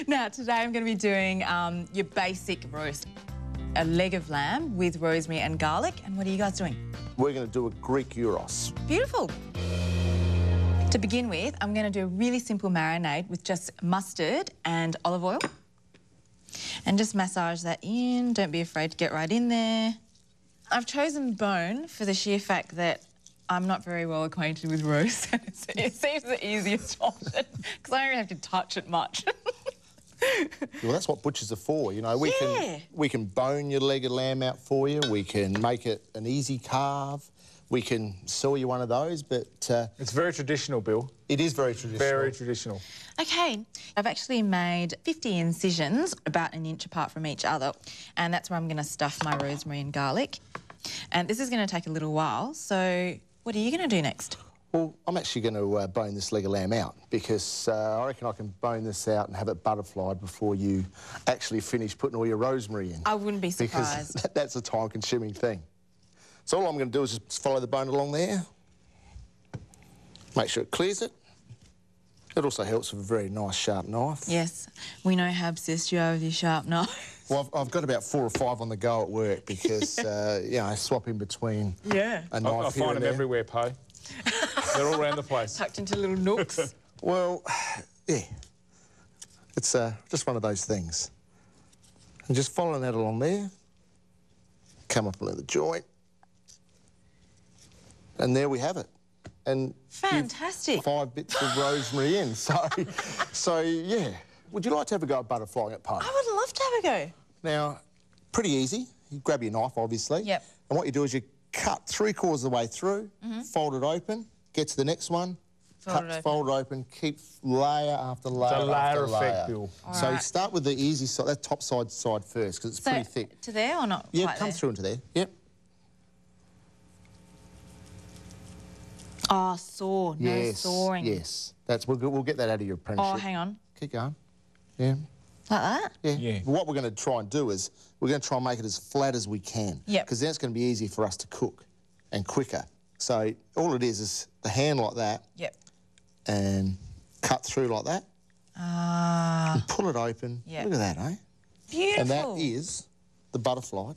Now, today I'm going to be doing your basic roast. A leg of lamb with rosemary and garlic. And what are you guys doing? We're going to do a Greek gyros. Beautiful. To begin with, I'm going to do a really simple marinade with just mustard and olive oil. And just massage that in. Don't be afraid to get right in there. I've chosen bone for the sheer fact that I'm not very well acquainted with roast. It seems the easiest option because I don't really have to touch it much. Well, that's what butchers are for, you know. We can bone your leg of lamb out for you. We can make it an easy carve. We can sell you one of those, but... it's very traditional, Bill. It is very traditional. Very traditional. OK, I've actually made 50 incisions, about an inch apart from each other, and that's where I'm going to stuff my rosemary and garlic. And this is going to take a little while, so what are you going to do next? Well, I'm actually going to bone this leg of lamb out because I reckon I can bone this out and have it butterflied before you actually finish putting all your rosemary in. I wouldn't be surprised. Because that's a time-consuming thing. So all I'm going to do is just follow the bone along there, make sure it clears it. It also helps with a very nice sharp knife. Yes, we know how obsessed you are with your sharp knife. Well, I've got about 4 or 5 on the go at work because, you know, I swap in between a knife I find them everywhere, Poe. They're all around the place. Tucked into little nooks. Well, yeah, it's just one of those things. And just following that along there, come up along the joint, and there we have it. And fantastic. 5 bits of rosemary in. So yeah. Would you like to have a go at butterflying it, Poe? I would love to have a go. Now, pretty easy. You grab your knife, obviously. Yep. And what you do is you cut 3/4 of the way through, fold it open, get to the next one, fold it open, keep layer after layer It's a layer after layer. effect, Bill. So you start with the easy side, that top side first, because it's pretty thick. To there or not? Yeah, come through into there. Yep. Oh, saw. No sawing. Yes. We'll get that out of your apprenticeship. Oh, hang on. Keep going. Yeah. Like that? Yeah. What we're going to try and do is we're going to try and make it as flat as we can. Yep. Because then it's going to be easy for us to cook and quicker. So all it is the hand like that. Yep. And cut through like that. And pull it open. Yep. Look at that, eh? Beautiful. And that is the butterfly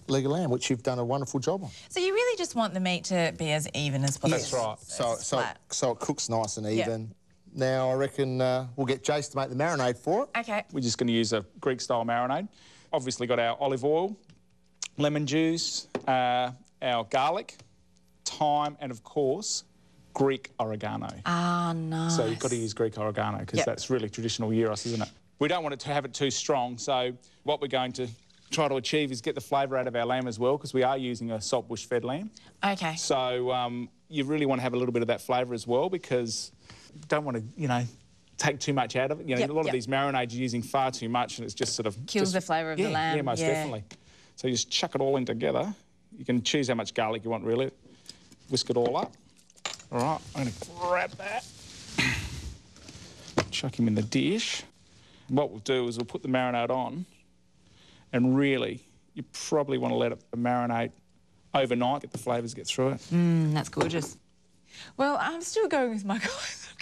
leg of lamb, which you've done a wonderful job on. So you really just want the meat to be as even as possible. That's right. So it cooks nice and even. Yep. Now, I reckon we'll get Jace to make the marinade for it. OK. We're just going to use a Greek-style marinade. Obviously got our olive oil, lemon juice, our garlic, thyme, and, of course, Greek oregano. Ah, nice. So you've got to use Greek oregano because that's really traditional gyros, isn't it? We don't want it to have it too strong, so what we're going to try to achieve is get the flavour out of our lamb as well because we are using a saltbush-fed lamb. OK. So you really want to have a little bit of that flavour as well because you don't want to, you know, take too much out of it. You know, a lot of these marinades you're using far too much and it's just sort of... Kills the flavour of the lamb. Yeah, most definitely. So you just chuck it all in together. You can choose how much garlic you want, really. Whisk it all up. All right, I'm going to grab that. Chuck him in the dish. What we'll do is we'll put the marinade on and really, you probably want to let it marinate overnight, get the flavours get through it. That's gorgeous. Well, I'm still going with my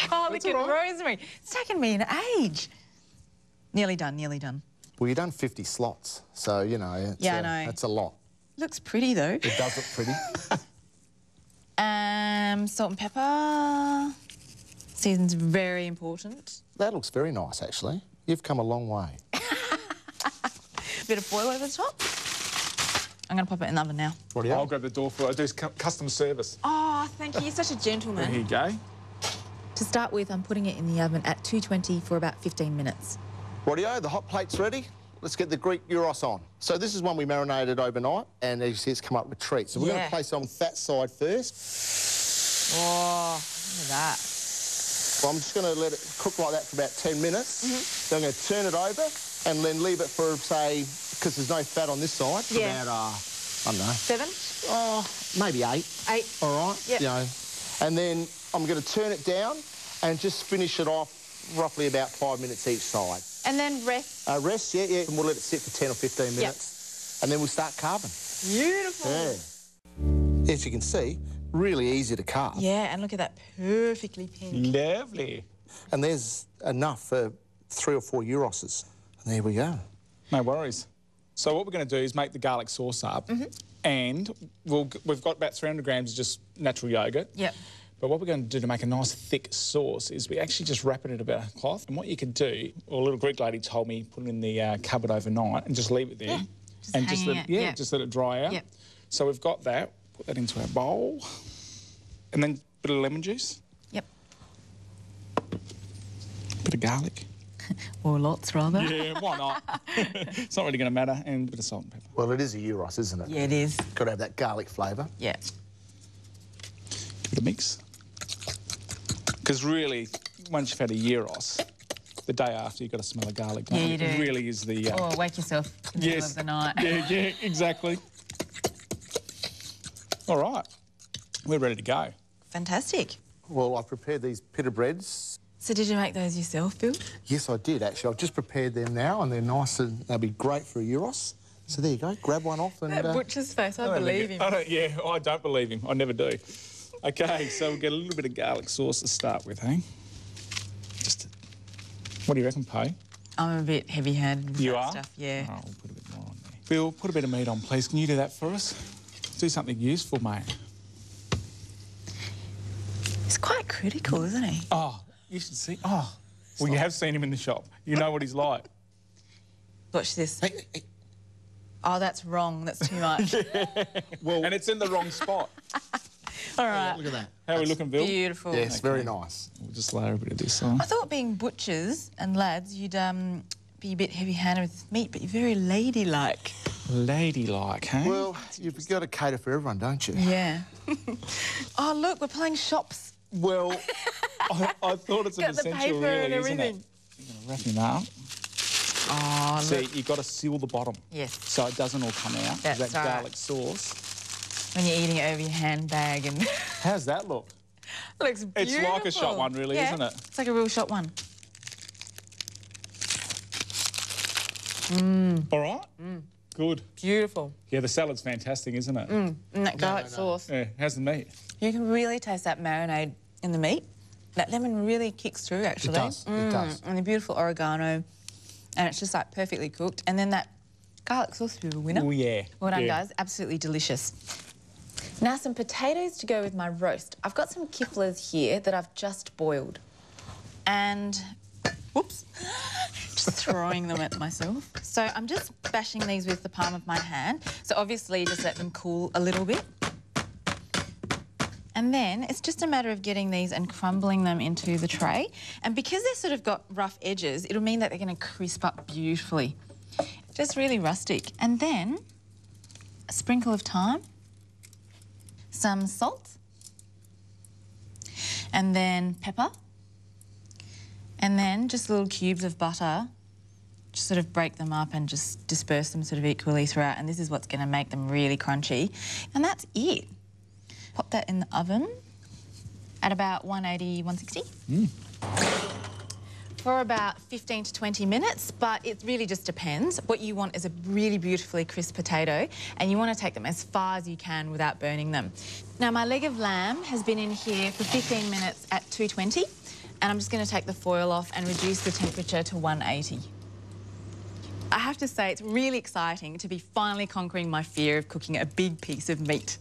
garlic and rosemary. It's taken me an age. Nearly done, nearly done. Well, you've done 50 slots, so, you know, it's I know. That's a lot. Looks pretty, though. It does look pretty. Salt and pepper. Season's very important. That looks very nice, actually. You've come a long way. Bit of foil over the top. I'm going to pop it in the oven now. I'll grab the door for it. I do customer service. Oh, thank you. You're such a gentleman. There you go. To start with, I'm putting it in the oven at 220 for about 15 minutes. Rightio, the hot plate's ready. Let's get the Greek gyros on. So this is one we marinated overnight, and as you see, it's come up with treats. So we're going to place it on that side first. Oh, look at that. Well, I'm just going to let it cook like that for about 10 minutes. Then I'm going to turn it over and then leave it for, say, because there's no fat on this side, for about, I don't know. 7? Oh, maybe 8. 8. All right? Yep. You know, and then I'm going to turn it down and just finish it off roughly about 5 minutes each side. And then rest? Rest, yeah. And we'll let it sit for 10 or 15 minutes. And then we'll start carving. Beautiful. Yeah. As you can see, really easy to carve. Yeah, and look at that, perfectly pink. Lovely. And there's enough for 3 or 4 gyros. And there we go. No worries. So what we're going to do is make the garlic sauce up, and we've got about 300 grams of just natural yogurt. Yep. But what we're going to do to make a nice thick sauce is we actually just wrap it in about a cloth. And what you can do, or a little Greek lady told me, put it in the cupboard overnight and just leave it there. Yeah, and just let it dry out. Yep. So we've got that. Put that into our bowl. And then a bit of lemon juice. Yep. Bit of garlic. Or lots, rather. Yeah, why not? It's not really going to matter. And a bit of salt and pepper. Well, it is a gyros, isn't it? Yeah, it is. Got to have that garlic flavour. Yeah. Give it a mix. Because really, once you've had a gyros, the day after you've got to smell of garlic. Yeah, you do. It really is the... Or wake yourself in the middle of the night. Yeah, exactly. All right. We're ready to go. Fantastic. Well, I prepared these pita breads. So did you make those yourself, Bill? Yes, I did, actually. I've just prepared them now, and they're nice and they'll be great for a gyros. So there you go. Grab one off and... That butcher's face, I believe him. I don't believe him. I never do. OK, so we'll get a little bit of garlic sauce to start with, hey? What do you reckon, Pay? I'm a bit heavy-handed with that stuff, yeah. Oh, we'll put a bit more on there. Bill, put a bit of meat on, please. Can you do that for us? Do something useful, mate. He's quite critical, isn't he? Oh, you should see. Oh, well, you have seen him in the shop. You know what he's like. Watch this. Hey, hey. Oh, that's wrong. That's too much. Well, and it's in the wrong spot. All right. Look at that. How are we looking, Bill? Beautiful. Yes, very nice. We'll just layer a bit of this on. I thought being butchers and lads, you'd be a bit heavy-handed with meat, but you're very ladylike. Ladylike, hey? Well, you've got to cater for everyone, don't you? Yeah. Oh, look, we're playing shops. Well, I thought it's an Got the essential, paper really, and isn't it? everything. You're going to wrap him up. Oh, See, look. you've got to seal the bottom. Yes. So it doesn't all come out. That's that right. garlic sauce. When you're eating it over your handbag and... How's that look? Looks beautiful. It's like a shot one, really, isn't it? It's like a real shot one. All right? Good. Beautiful. Yeah, the salad's fantastic, isn't it? And that garlic sauce. Yeah, how's the meat? You can really taste that marinade in the meat. That lemon really kicks through, actually. It does, it does. And the beautiful oregano. And it's just, like, perfectly cooked. And then that garlic sauce is a winner. Oh, yeah. Well done, guys. Absolutely delicious. Now, some potatoes to go with my roast. I've got some kiflers here that I've just boiled. And... whoops. Just throwing them at myself. So I'm just bashing these with the palm of my hand. So obviously just let them cool a little bit. And then it's just a matter of getting these and crumbling them into the tray. And because they've sort of got rough edges, it'll mean that they're going to crisp up beautifully. Just really rustic. And then a sprinkle of thyme, some salt, and then pepper. And then just little cubes of butter, just sort of break them up and just disperse them sort of equally throughout. And this is what's going to make them really crunchy. And that's it. Pop that in the oven at about 180, 160. For about 15 to 20 minutes, but it really just depends. What you want is a really beautifully crisp potato, and you want to take them as far as you can without burning them. Now, my leg of lamb has been in here for 15 minutes at 220. And I'm just going to take the foil off and reduce the temperature to 180. I have to say, it's really exciting to be finally conquering my fear of cooking a big piece of meat.